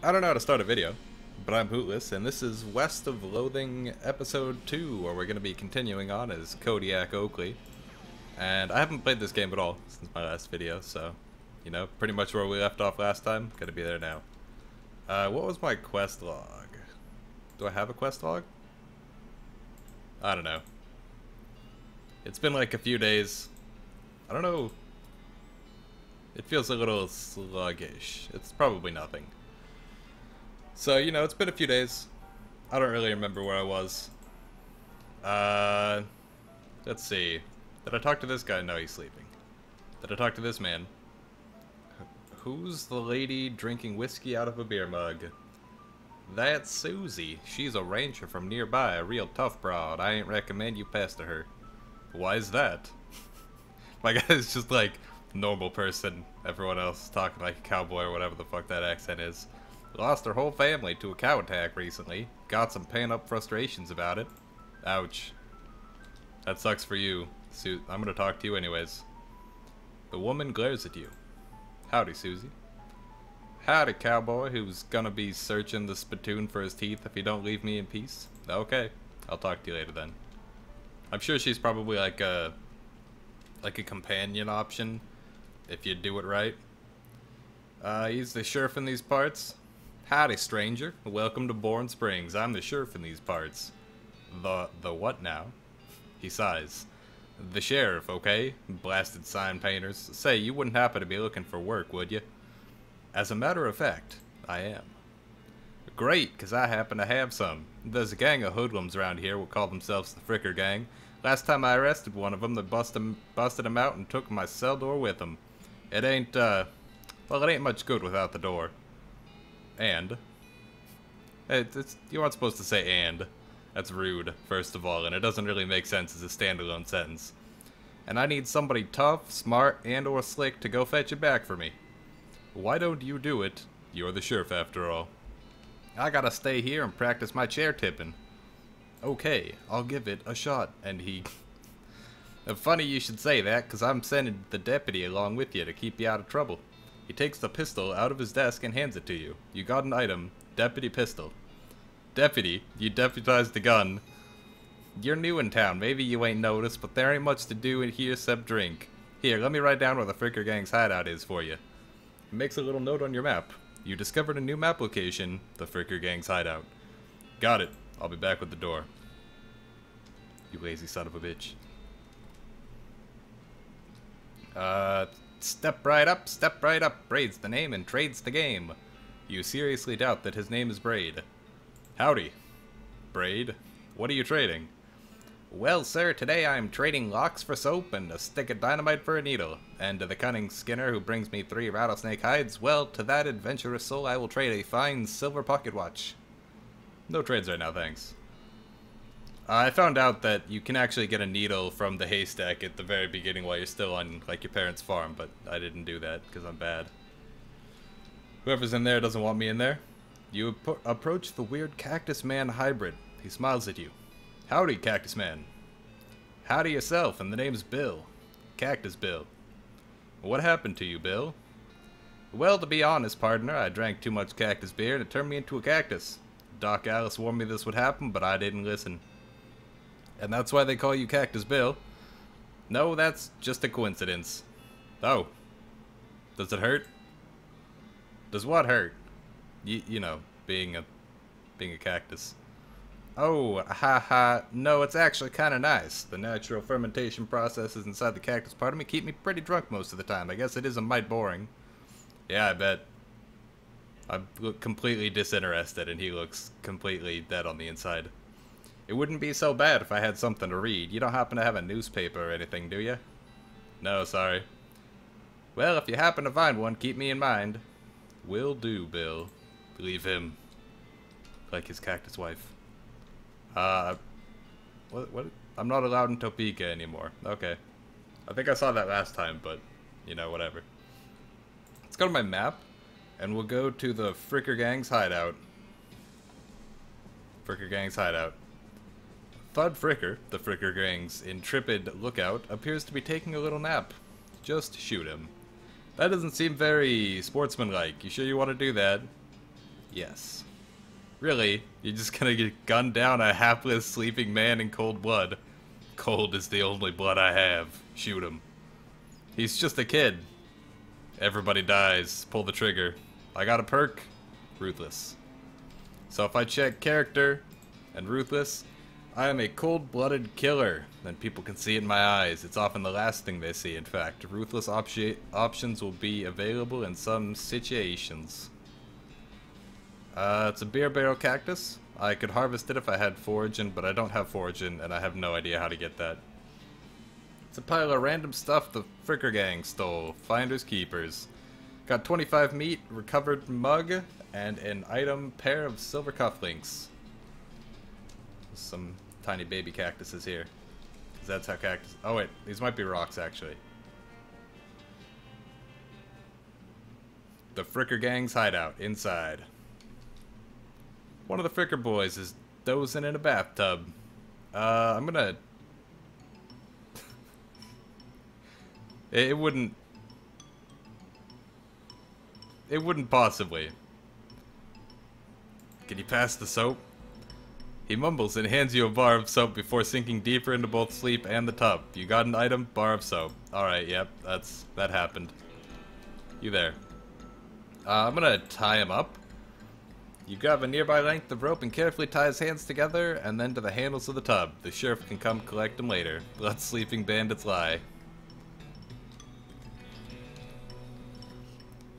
I don't know how to start a video, but I'm Hootless, and this is West of Loathing Episode 2, where we're going to be continuing on as Kodiak Oakley. And I haven't played this game at all since my last video, so, you know, pretty much where we left off last time, gonna be there now. What was my quest log? Do I have a quest log? I don't know. It's been like a few days. I don't know. It feels a little sluggish. It's probably nothing. So, you know, it's been a few days. I don't really remember where I was. Let's see. Did I talk to this guy? No, he's sleeping. Did I talk to this man? Who's the lady drinking whiskey out of a beer mug? That's Susie. She's a rancher from nearby, a real tough broad. I ain't recommend you pester her. Why is that? My guy's just like normal person. Everyone else talking like a cowboy or whatever the fuck that accent is. Lost her whole family to a cow attack recently. Got some pent-up frustrations about it. Ouch. That sucks for you, Sue. I'm gonna talk to you anyways. The woman glares at you. Howdy, Susie. Howdy, cowboy who's gonna be searching the spittoon for his teeth if you don't leave me in peace. Okay, I'll talk to you later then. I'm sure she's probably like a companion option if you do it right. He's the sheriff in these parts. Howdy, stranger. Welcome to Bourne Springs. I'm the sheriff in these parts. The what now? He sighs. The sheriff, okay? Blasted sign painters. Say, you wouldn't happen to be looking for work, would you? As a matter of fact, I am. Great, 'cause I happen to have some. There's a gang of hoodlums around here who call themselves the Fricker Gang. Last time I arrested one of them, they busted him out and took my cell door with them. It ain't, well, it ain't much good without the door. And? You aren't supposed to say and. That's rude, first of all, and it doesn't really make sense as a standalone sentence. And I need somebody tough, smart, and or slick to go fetch it back for me. Why don't you do it? You're the sheriff after all. I gotta stay here and practice my chair tipping. Okay, I'll give it a shot, and he... Funny you should say that, 'cause I'm sending the deputy along with you to keep you out of trouble. He takes the pistol out of his desk and hands it to you. You got an item, deputy pistol. Deputy, you deputized the gun. You're new in town, maybe you ain't noticed, but there ain't much to do in here except drink. Here, let me write down where the Fricker Gang's hideout is for you. It makes a little note on your map. You discovered a new map location, the Fricker Gang's hideout. Got it. I'll be back with the door. You lazy son of a bitch. Step right up. Braid's the name and trade's the game. You seriously doubt that his name is Braid? Howdy. Braid, what are you trading? Well, sir, today I'm trading locks for soap and a stick of dynamite for a needle. And to the cunning skinner who brings me 3 rattlesnake hides, well, to that adventurous soul I will trade a fine silver pocket watch. No trades right now, thanks. I found out that you can actually get a needle from the haystack at the very beginning while you're still on, like, your parents' farm, but I didn't do that because I'm bad. Whoever's in there doesn't want me in there. You approach the weird Cactus Man hybrid. He smiles at you. Howdy, Cactus Man. Howdy yourself, and the name's Bill. Cactus Bill. What happened to you, Bill? Well, to be honest, partner, I drank too much cactus beer and it turned me into a cactus. Doc Alice warned me this would happen, but I didn't listen. And that's why they call you Cactus Bill. No, that's just a coincidence. Oh. Does it hurt? Does what hurt? You know, being a cactus. Oh, haha. No, it's actually kind of nice. The natural fermentation processes inside the cactus part of me keep me pretty drunk most of the time. I guess it is a mite boring. Yeah, I bet. I look completely disinterested and he looks completely dead on the inside. It wouldn't be so bad if I had something to read. You don't happen to have a newspaper or anything, do you? No, sorry. Well, if you happen to find one, keep me in mind. Will do, Bill. Leave him. Like his cactus wife. What? I'm not allowed in Topeka anymore. Okay. I think I saw that last time, but, you know, whatever. Let's go to my map, and we'll go to the Fricker Gang's hideout. Fricker Gang's hideout. Thud Fricker, the Fricker Gang's intrepid lookout, appears to be taking a little nap. Just shoot him. That doesn't seem very sportsmanlike. You sure you want to do that? Yes. Really, you're just gonna get gunned down a hapless, sleeping man in cold blood. Cold is the only blood I have. Shoot him. He's just a kid. Everybody dies. Pull the trigger. I got a perk. Ruthless. So if I check character and ruthless, I am a cold-blooded killer. Then people can see it in my eyes. It's often the last thing they see, in fact. Ruthless options will be available in some situations. It's a beer barrel cactus. I could harvest it if I had foraging, but I don't have foraging, and I have no idea how to get that. It's a pile of random stuff the Fricker Gang stole. Finders keepers. Got 25 meat, recovered mug, and an item pair of silver cufflinks. Some tiny baby cactuses here. 'Cause that's how cactus... Oh wait, these might be rocks actually. The Fricker Gang's hideout, inside. One of the Fricker boys is dozing in a bathtub. I'm gonna... It wouldn't possibly. Can you pass the soap? He mumbles and hands you a bar of soap before sinking deeper into both sleep and the tub. You got an item? Bar of soap. Alright, yep, that happened. You there. I'm gonna tie him up. You grab a nearby length of rope and carefully tie his hands together and then to the handles of the tub. The sheriff can come collect him later. Let sleeping bandits lie.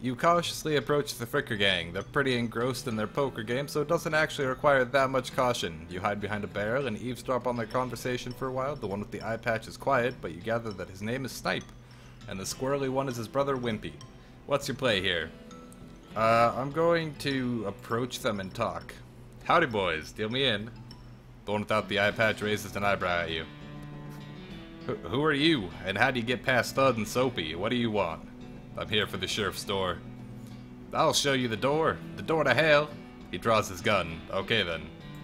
You cautiously approach the Fricker Gang. They're pretty engrossed in their poker game, so it doesn't actually require that much caution. You hide behind a barrel and eavesdrop on their conversation for a while. The one with the eye patch is quiet, but you gather that his name is Snipe, and the squirrely one is his brother Wimpy. What's your play here? I'm going to approach them and talk. Howdy boys, deal me in. The one without the eye patch raises an eyebrow at you. Who are you, and how do you get past Thud and Soapy? What do you want? I'm here for the sheriff's door. I'll show you the door. The door to hell. He draws his gun. Okay then.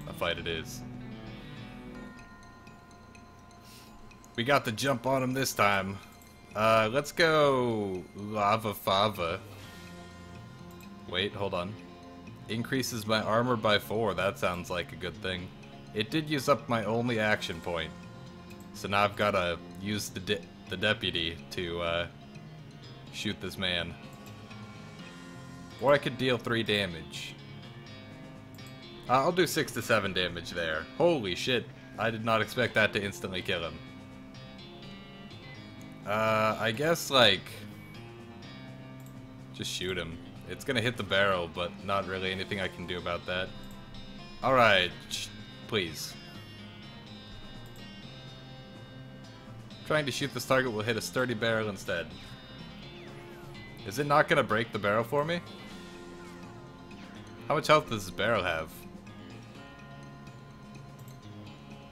A fight it is. We got the jump on him this time. Let's go Lava Fava. Wait, hold on. Increases my armor by 4. That sounds like a good thing. It did use up my only action point. So now I've gotta use the deputy to, shoot this man. Or I could deal 3 damage. I'll do 6 to 7 damage there. Holy shit. I did not expect that to instantly kill him. I guess, like... just shoot him. It's gonna hit the barrel, but not really anything I can do about that. Alright. Please. Trying to shoot this target will hit a sturdy barrel instead. Is it not gonna break the barrel for me? How much health does this barrel have?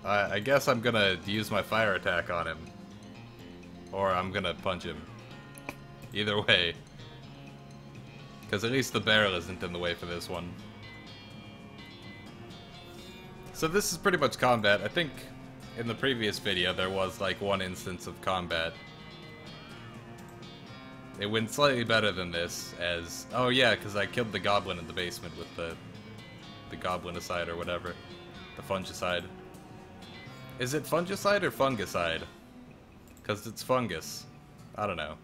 I guess I'm gonna use my fire attack on him. Or I'm gonna punch him. Either way. Because at least the barrel isn't in the way for this one. So this is pretty much combat. I think in the previous video there was like one instance of combat. It went slightly better than this as... Oh yeah, because I killed the goblin in the basement with the goblinicide or whatever. The fungicide. Is it fungicide or fungicide? Because it's fungus. I don't know.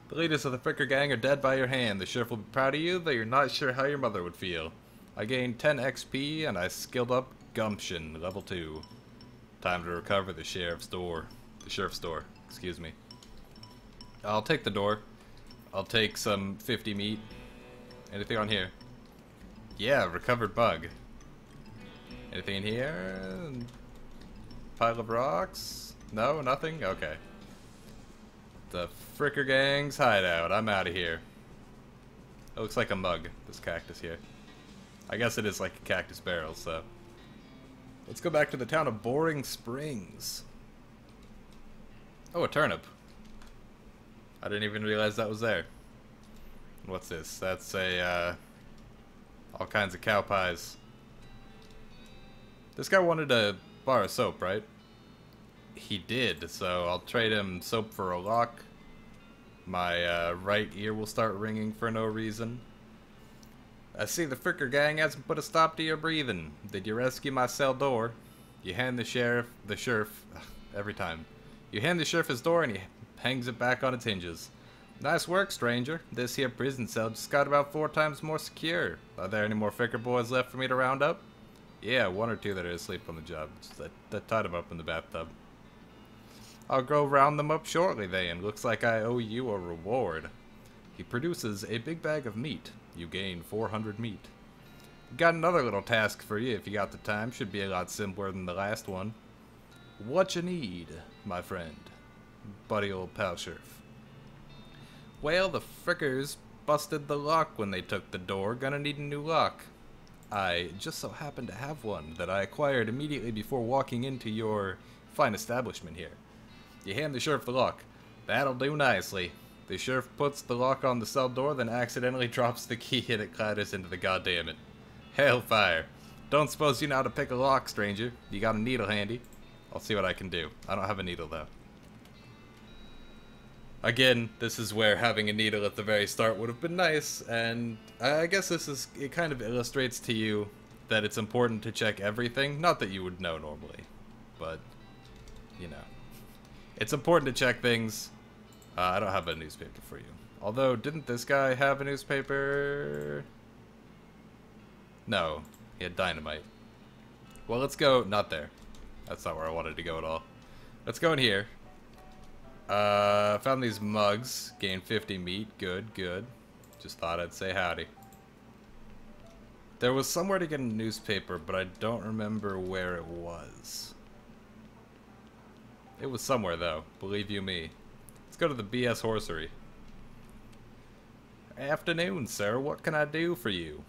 The leaders of the Fricker Gang are dead by your hand. The sheriff will be proud of you, though you're not sure how your mother would feel. I gained 10 XP and I skilled up Gumption, level 2. Time to recover the sheriff's door. The sheriff's door, excuse me. I'll take the door. I'll take some 50 meat. Anything on here? Yeah, recovered bug. Anything in here? Pile of rocks? No, nothing? Okay. The Fricker Gang's hideout. I'm out of here. It looks like a mug, this cactus here. I guess it is like a cactus barrel, so. Let's go back to the town of Boring Springs. Oh, a turnip. I didn't even realize that was there. What's this? That's a, all kinds of cow pies. This guy wanted a bar of soap, right? He did, so I'll trade him soap for a lock. My right ear will start ringing for no reason. I see the Fricker gang hasn't put a stop to your breathing. Did you rescue my cell door? You hand the sheriff, every time. You hand the sheriff his door and he hangs it back on its hinges. Nice work, stranger. This here prison cell just got about 4 times more secure. Are there any more Fricker boys left for me to round up? Yeah, 1 or 2 that are asleep on the job. Just that tied them up in the bathtub. I'll go round them up shortly then. Looks like I owe you a reward. He produces a big bag of meat. You gain 400 meat. Got another little task for you if you got the time. Should be a lot simpler than the last one. What you need, my friend? Buddy old pal sheriff. Well, the Frickers busted the lock when they took the door. Gonna need a new lock. I just so happen to have one that I acquired immediately before walking into your fine establishment here. You hand the sheriff the lock. That'll do nicely. The sheriff puts the lock on the cell door, then accidentally drops the key and it clatters into the goddammit. Hellfire. Don't suppose you know how to pick a lock, stranger. You got a needle handy? I'll see what I can do. I don't have a needle, though. Again, this is where having a needle at the very start would have been nice, and I guess it kind of illustrates to you that it's important to check everything. Not that you would know normally, but, you know. It's important to check things. I don't have a newspaper for you. Although, didn't this guy have a newspaper? No, he had dynamite. Well, let's go, not there. That's not where I wanted to go at all. Let's go in here. Found these mugs. Gained 50 meat. Good, good. Just thought I'd say howdy. There was somewhere to get a newspaper, but I don't remember where it was. It was somewhere, though. Believe you me. Let's go to the BS Horsery. Afternoon, sir. What can I do for you?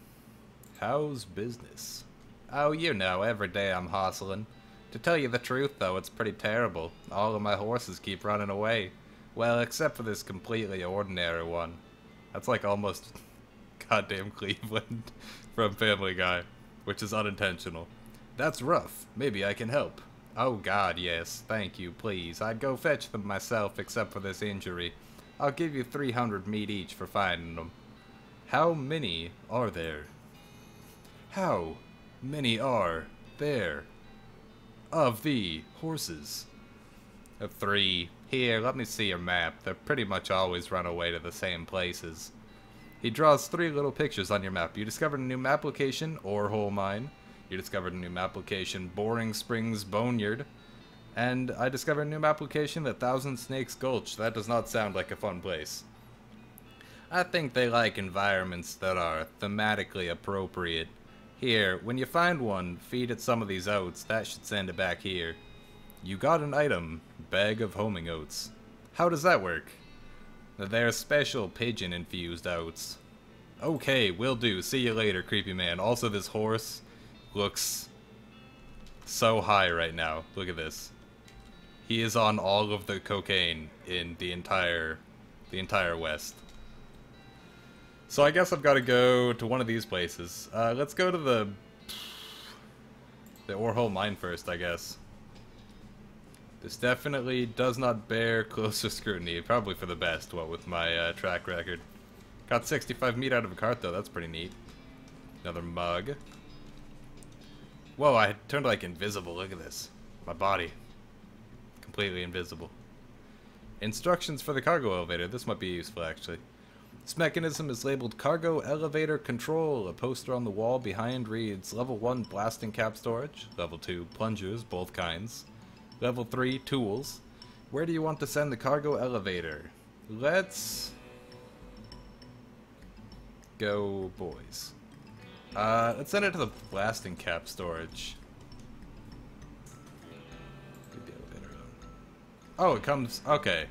How's business? Oh, you know, every day I'm hustling. To tell you the truth, though, it's pretty terrible. All of my horses keep running away. Well, except for this completely ordinary one. That's like almost goddamn Cleveland from Family Guy, which is unintentional. That's rough. Maybe I can help. Oh God, yes. Thank you, please. I'd go fetch them myself except for this injury. I'll give you 300 meat each for finding them. How many are there? How many are there? Of the horses? 3. Here, let me see your map. They pretty much always run away to the same places. He draws 3 little pictures on your map. You discovered a new map location, Orehole Mine. You discovered a new map location, Boring Springs Boneyard. And I discovered a new map location, the Thousand Snakes Gulch. That does not sound like a fun place. I think they like environments that are thematically appropriate. Here, when you find one, feed it some of these oats. That should send it back here. You got an item. Bag of homing oats. How does that work? They're special pigeon-infused oats. Okay, will do. See you later, creepy man. Also, this horse looks so high right now. Look at this. He is on all of the cocaine in the entire West. So I guess I've got to go to one of these places. Let's go to the Orehole Mine first, I guess. This definitely does not bear closer scrutiny. Probably for the best, what with my track record. Got 65 meat out of a cart, though. That's pretty neat. Another mug. Whoa, I turned like invisible. Look at this. My body. Completely invisible. Instructions for the cargo elevator. This might be useful, actually. This mechanism is labeled Cargo Elevator Control. A poster on the wall behind reads Level 1 Blasting Cap Storage, Level 2 Plungers, both kinds, Level 3 Tools. Where do you want to send the cargo elevator? Let's go, boys. Let's send it to the Blasting Cap Storage. Oh, it comes... Okay.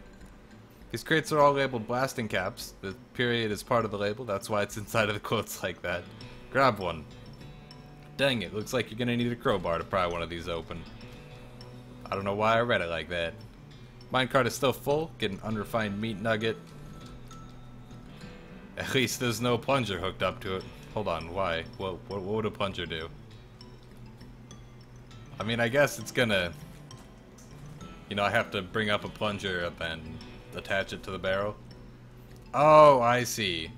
These crates are all labeled blasting caps. The period is part of the label. That's why it's inside of the quotes like that. Grab one. Dang it. Looks like you're going to need a crowbar to pry one of these open. I don't know why I read it like that. Minecart is still full. Get an unrefined meat nugget. At least there's no plunger hooked up to it. Hold on. Why? What would a plunger do? I mean, I guess it's going to... You know, I have to bring up a plunger and then attach it to the barrel. Oh, I see.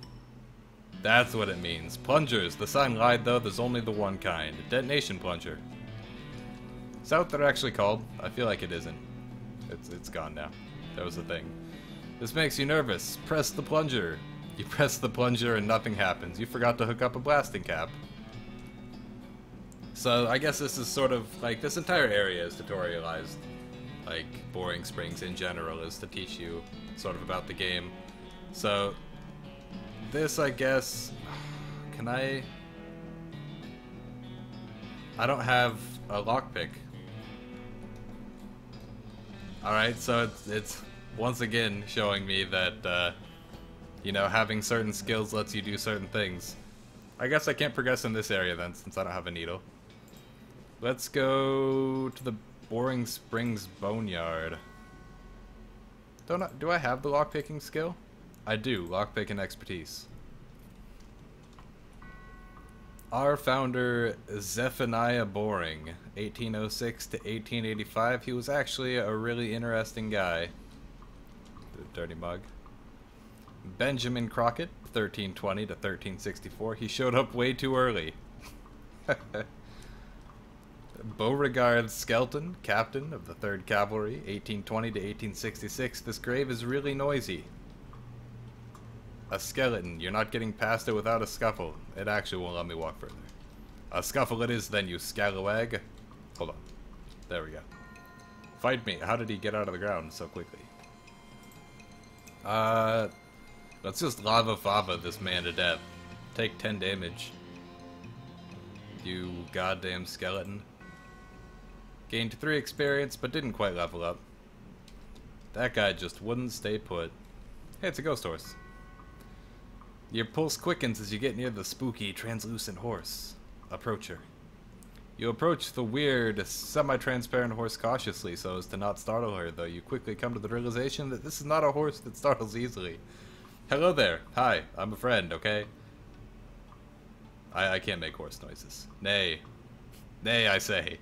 That's what it means. Plungers. The sign lied, though. There's only the one kind. Detonation plunger. Is that what they're actually called? I feel like it isn't. It's gone now. That was the thing. This makes you nervous. Press the plunger. You press the plunger and nothing happens. You forgot to hook up a blasting cap. So I guess this is sort of like this entire area is tutorialized. Like Boring Springs in general is to teach you sort of about the game. So this, I guess, can I don't have a lockpick. Alright, so it's once again showing me that, you know, having certain skills lets you do certain things. I guess I can't progress in this area then, since I don't have a needle. Let's go to the Boring Springs Boneyard. Do I have the lockpicking skill? I do, lockpicking expertise. Our founder, Zephaniah Boring, 1806 to 1885. He was actually a really interesting guy. Dirty mug. Benjamin Crockett, 1320 to 1364. He showed up way too early. Beauregard Skelton, captain of the 3rd Cavalry, 1820 to 1866. This grave is really noisy. A skeleton. You're not getting past it without a scuffle. It actually won't let me walk further. A scuffle it is then, you scalawag. Hold on. There we go. Fight me. How did he get out of the ground so quickly? Let's just lava fava this man to death. Take 10 damage. You goddamn skeleton. Gained 3 experience, but didn't quite level up. That guy just wouldn't stay put. Hey, it's a ghost horse. Your pulse quickens as you get near the spooky, translucent horse. Approach her. You approach the weird, semi-transparent horse cautiously so as to not startle her, though you quickly come to the realization that this is not a horse that startles easily. Hello there. Hi, I'm a friend, okay? I can't make horse noises. Nay. Nay, I say.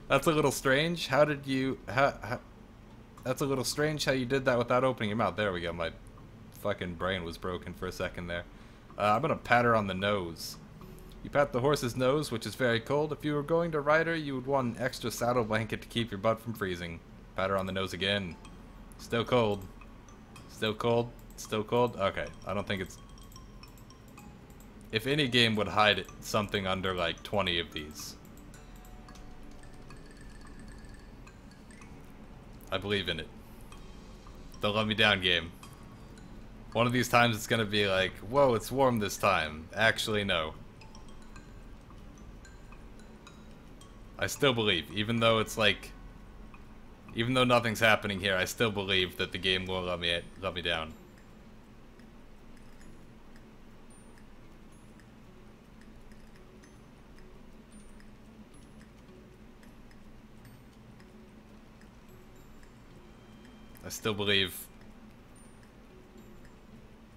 That's a little strange. How did you... That's a little strange how you did that without opening your mouth. There we go, my fucking brain was broken for a second there. I'm gonna pat her on the nose. You pat the horse's nose, which is very cold. If you were going to ride her, you would want an extra saddle blanket to keep your butt from freezing. Pat her on the nose again. Still cold. Still cold. Still cold. Okay, I don't think it's... If any game would hide something under like 20 of these. I believe in it. Don't let me down, game. One of these times it's gonna be like, whoa, it's warm this time. Actually, no. I still believe, even though it's like... Even though nothing's happening here, I still believe that the game will let me down. I still believe...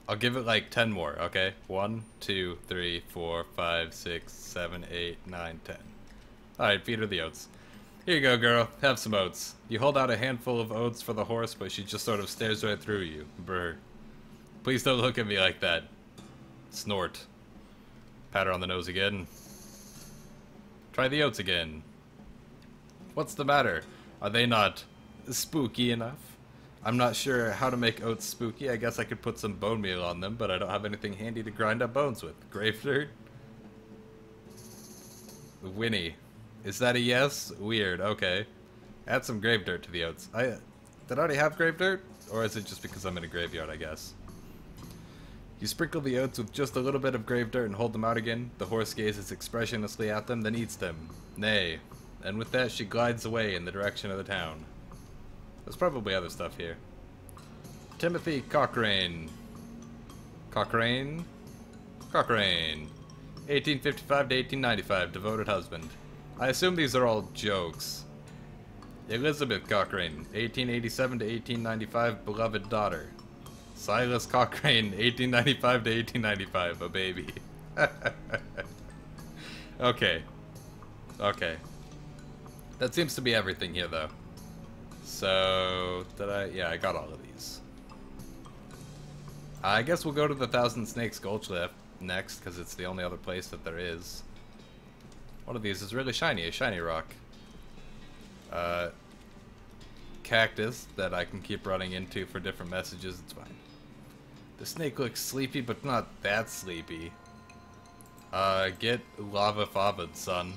I'll give it like 10 more, okay? 1, 2, 3, 4, 5, 6, 7, 8, 9, 10. Alright, feed her the oats. Here you go, girl. Have some oats. You hold out a handful of oats for the horse, but she just sort of stares right through you. Brr. Please don't look at me like that. Snort. Pat her on the nose again. Try the oats again. What's the matter? Are they not spooky enough? I'm not sure how to make oats spooky. I guess I could put some bone meal on them, but I don't have anything handy to grind up bones with. Grave dirt? Winnie. Is that a yes? Weird, okay. Add some grave dirt to the oats. Did I already have grave dirt? Or is it just because I'm in a graveyard, I guess? You sprinkle the oats with just a little bit of grave dirt and hold them out again. The horse gazes expressionlessly at them, then eats them. Nay. And with that, she glides away in the direction of the town. There's probably other stuff here. Timothy Cochrane. Cochrane? Cochrane. 1855 to 1895, devoted husband. I assume these are all jokes. Elizabeth Cochrane, 1887 to 1895, beloved daughter. Silas Cochrane, 1895 to 1895, a baby. Okay. Okay. That seems to be everything here, though. So, yeah, I got all of these. I guess we'll go to the Thousand Snakes Gulch Lift. next, because it's the only other place that there is. One of these is really shiny, a shiny rock. Cactus that I can keep running into for different messages, it's fine. The snake looks sleepy, but not that sleepy. Get lava fava, son.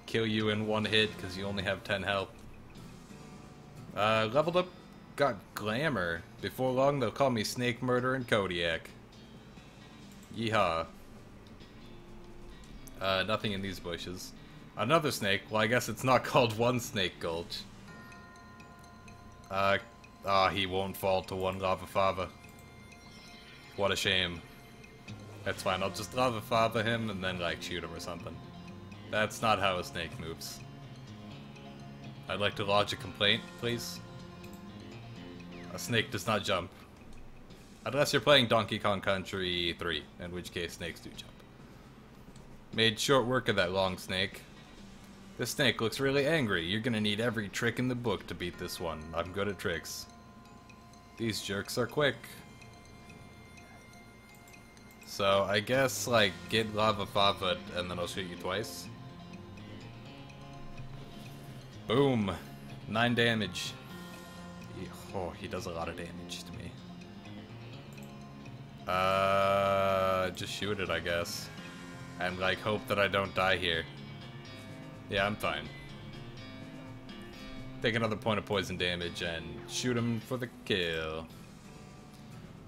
Kill you in one hit, because you only have 10 health. Leveled up, got glamour. Before long, they'll call me Snake Murder and Kodiak. Yeehaw. Nothing in these bushes. Another snake. Well, I guess it's not called One Snake Gulch. He won't fall to one lava fava. What a shame. That's fine. I'll just lava fava him and then, like, shoot him or something. That's not how a snake moves. I'd like to lodge a complaint, please. A snake does not jump. Unless you're playing Donkey Kong Country 3, in which case snakes do jump. Made short work of that long snake. This snake looks really angry. You're gonna need every trick in the book to beat this one. I'm good at tricks. These jerks are quick. So, I guess, like, get lava fava and then I'll shoot you twice. Boom. 9 damage. Oh, he does a lot of damage to me. Just shoot it, I guess. And, like, hope that I don't die here. Yeah, I'm fine. Take another point of poison damage and shoot him for the kill.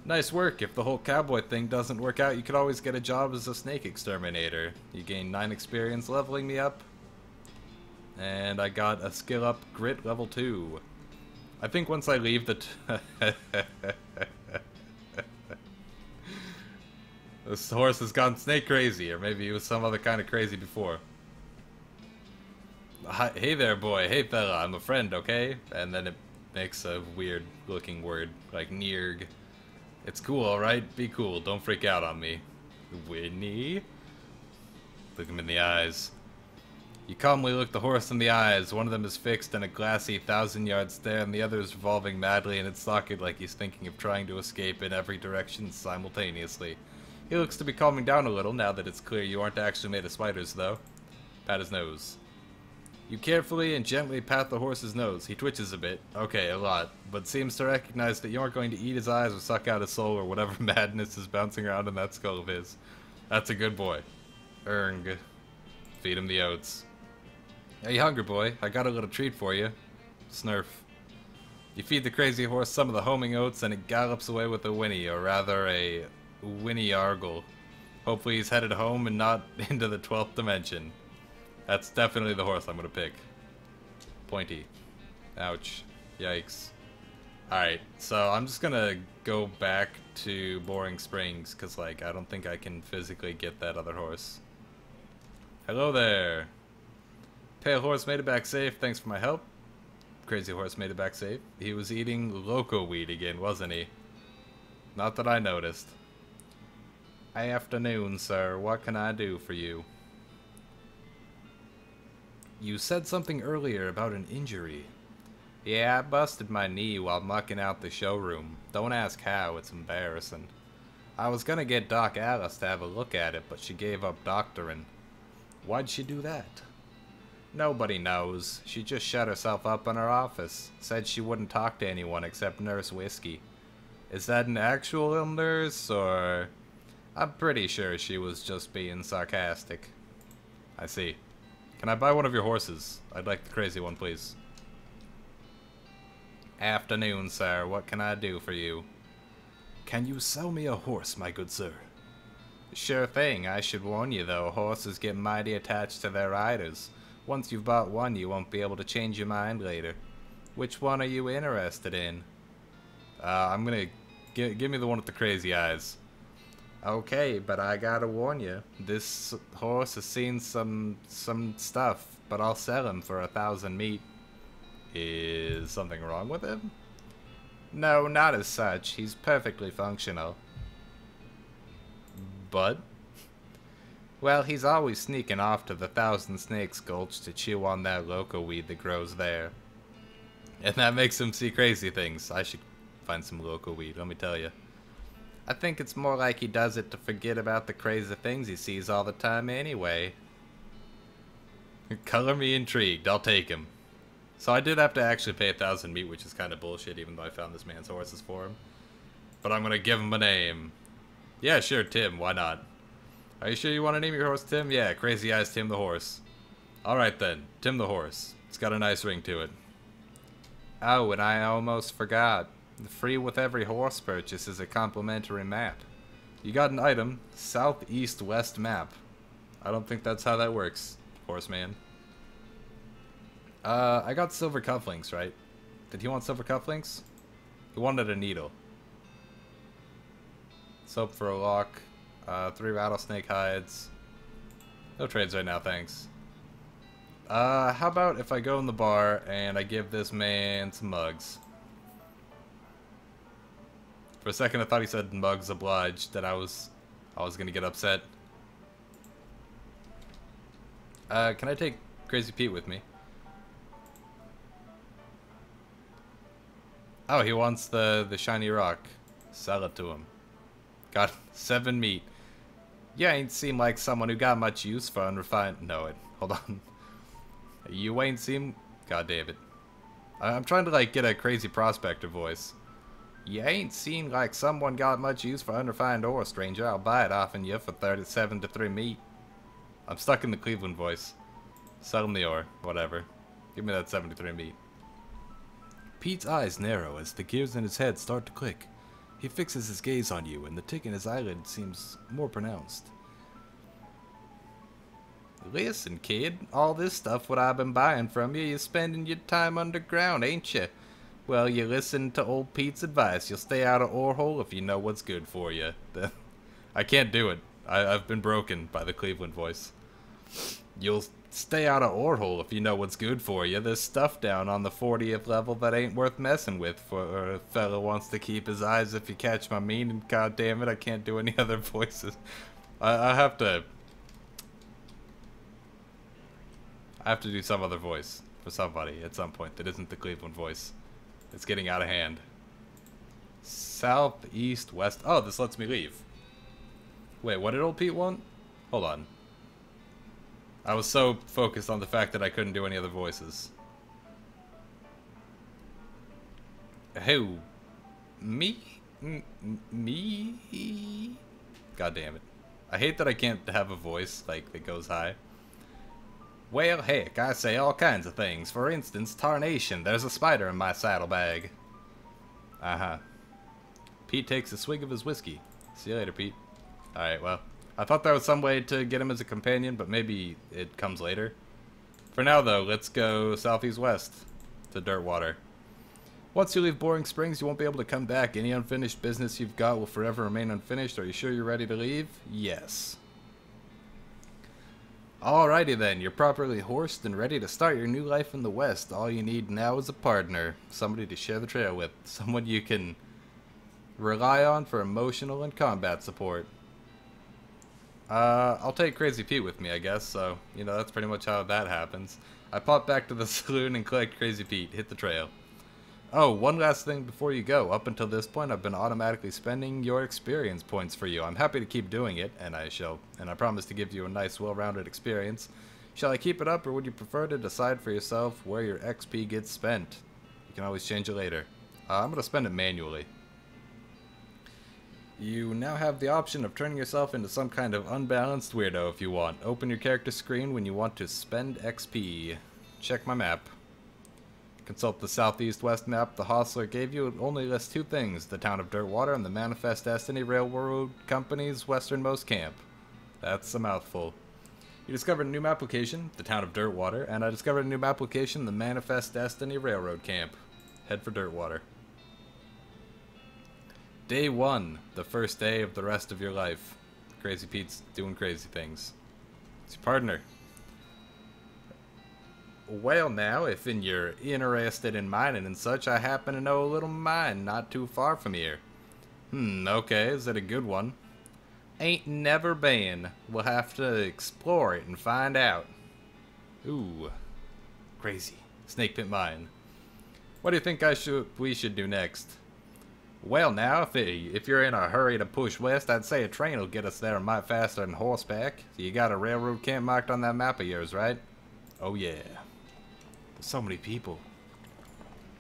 Nice work. If the whole cowboy thing doesn't work out, you could always get a job as a snake exterminator. You gain 9 experience leveling me up. And I got a skill up grit level 2. I think once I leave the this horse has gone snake crazy, or maybe he was some other kind of crazy before. Hi, hey there, boy. Hey, fella. I'm a friend, okay? And then it makes a weird looking word, like nearg. It's cool, alright? Be cool. Don't freak out on me. Winnie? Look him in the eyes. You calmly look the horse in the eyes. One of them is fixed in a glassy 1,000-yard stare, and the other is revolving madly in its socket like he's thinking of trying to escape in every direction simultaneously. He looks to be calming down a little now that it's clear you aren't actually made of spiders, though. Pat his nose. You carefully and gently pat the horse's nose. He twitches a bit. Okay, a lot. But seems to recognize that you aren't going to eat his eyes or suck out his soul or whatever madness is bouncing around in that skull of his. That's a good boy. Erng. Feed him the oats. Hey, hungry boy. I got a little treat for you. Snurf. You feed the crazy horse some of the homing oats and it gallops away with a whinny, or rather a whinny argle. Hopefully he's headed home and not into the 12th dimension. That's definitely the horse I'm gonna pick. Pointy. Ouch. Yikes. Alright, so I'm just gonna go back to Boring Springs, because, like, I don't think I can physically get that other horse. Hello there. Pale horse made it back safe, thanks for my help. Crazy horse made it back safe. He was eating loco weed again, wasn't he? Not that I noticed. Afternoon, sir. What can I do for you? You said something earlier about an injury. Yeah, I busted my knee while mucking out the showroom. Don't ask how, it's embarrassing. I was gonna get Doc Alice to have a look at it, but she gave up doctoring. Why'd she do that? Nobody knows. She just shut herself up in her office. Said she wouldn't talk to anyone except Nurse Whiskey. Is that an actual nurse, or... I'm pretty sure she was just being sarcastic. I see. Can I buy one of your horses? I'd like the crazy one, please. Afternoon, sir. What can I do for you? Can you sell me a horse, my good sir? Sure thing. I should warn you, though. Horses get mighty attached to their riders. Once you've bought one, you won't be able to change your mind later. Which one are you interested in? I'm gonna... Give me the one with the crazy eyes. Okay, but I gotta warn you, this horse has seen some stuff, but I'll sell him for 1,000 meat. Is something wrong with him? No, not as such. He's perfectly functional. But? Well, he's always sneaking off to the Thousand Snakes Gulch to chew on that loco weed that grows there. And that makes him see crazy things. I should find some loco weed, let me tell you. I think it's more like he does it to forget about the crazy things he sees all the time anyway. Color me intrigued, I'll take him. So I did have to actually pay 1,000 meat, which is kind of bullshit, even though I found this man's horses for him. But I'm gonna give him a name. Yeah, sure, Tim, why not? Are you sure you want to name your horse Tim? Yeah, Crazy Eyes Tim the Horse. Alright then, Tim the Horse. It's got a nice ring to it. Oh, and I almost forgot. The free with every horse purchase is a complimentary map. You got an item, southeast-west map. I don't think that's how that works, horseman. I got silver cufflinks, right? Did he want silver cufflinks? He wanted a needle. Soap for a lock. 3 rattlesnake hides. No trades right now, thanks. How about if I go in the bar and I give this man some mugs? For a second I thought he said mugs obliged, that I was gonna get upset. Can I take Crazy Pete with me? Oh, he wants the shiny rock. Sell it to him. Got 7 meat. You ain't seem like someone who got much use for unrefined... No, wait. Hold on. You ain't seem... God damn it. I'm trying to, like, get a crazy prospector voice. You ain't seem like someone got much use for unrefined ore, stranger. I'll buy it off you for 37 to 3 meat. I'm stuck in the Cleveland voice. Sell him the ore. Whatever. Give me that 73 meat. Pete's eyes narrow as the gears in his head start to click. He fixes his gaze on you, and the tick in his eyelid seems more pronounced. Listen, kid, all this stuff what I've been buying from you, you're spending your time underground, ain't you? Well, you listen to old Pete's advice. You'll stay out of ore hole if you know what's good for you. I can't do it. I've been broken by the Cleveland voice. You'll stay out of ore hole if you know what's good for you. There's stuff down on the 40th level that ain't worth messing with for a fella wants to keep his eyes, if you catch my meaning. God damn it, I can't do any other voices. I have to do some other voice for somebody at some point that isn't the Cleveland voice. It's getting out of hand. South, east, west. Oh, this lets me leave. Wait, what did old Pete want? Hold on. I was so focused on the fact that I couldn't do any other voices. Who? Me? Me? God damn it. I hate that I can't have a voice, like, that goes high. Well, heck, I say all kinds of things. For instance, tarnation, there's a spider in my saddlebag. Uh-huh. Pete takes a swig of his whiskey. See you later, Pete. Alright, well. I thought there was some way to get him as a companion, but maybe it comes later. For now, though, let's go southeast-west to Dirtwater. Once you leave Boring Springs, you won't be able to come back. Any unfinished business you've got will forever remain unfinished. Are you sure you're ready to leave? Yes. Alrighty then, you're properly horsed and ready to start your new life in the West. All you need now is a partner. Somebody to share the trail with. Someone you can rely on for emotional and combat support. I'll take Crazy Pete with me, I guess, so, you know, that's pretty much how that happens. I pop back to the saloon and collect Crazy Pete, hit the trail. Oh, one last thing before you go. Up until this point, I've been automatically spending your experience points for you. I'm happy to keep doing it, and I promise to give you a nice, well-rounded experience. Shall I keep it up, or would you prefer to decide for yourself where your XP gets spent? You can always change it later. I'm gonna spend it manually. You now have the option of turning yourself into some kind of unbalanced weirdo if you want. Open your character screen when you want to spend XP. Check my map. Consult the southeast-west map the hostler gave you. It only lists 2 things, the town of Dirtwater and the Manifest Destiny Railroad Company's westernmost camp. That's a mouthful. You discovered a new map location, the town of Dirtwater, and I discovered a new map location, the Manifest Destiny Railroad Camp. Head for Dirtwater. Day 1, the first day of the rest of your life. Crazy Pete's doing crazy things. It's your partner. Well now, if you're interested in mining and such, I happen to know a little mine not too far from here. Okay, is it a good one? Ain't never been. We'll have to explore it and find out. Ooh. Crazy. Snake Pit Mine. What do you think we should do next? Well, now, if you're in a hurry to push west, I'd say a train will get us there a mite faster than horseback. You got a railroad camp marked on that map of yours, right? Oh, yeah. There's so many people.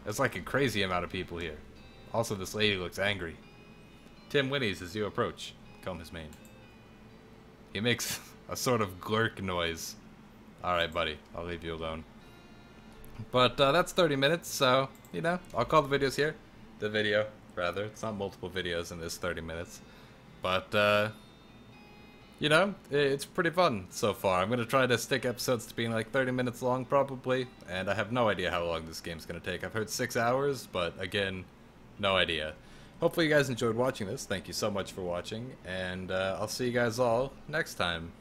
There's like a crazy amount of people here. Also, this lady looks angry. Tim whinnies as you approach. Comb his mane. He makes a sort of glurk noise. Alright, buddy. I'll leave you alone. But that's 30 minutes, so, you know, I'll call the videos here. The video, rather. It's not multiple videos in this 30 minutes. But, you know, it's pretty fun so far. I'm going to try to stick episodes to being like 30 minutes long, probably. And I have no idea how long this game's going to take. I've heard 6 hours, but again, no idea. Hopefully you guys enjoyed watching this. Thank you so much for watching. And I'll see you guys all next time.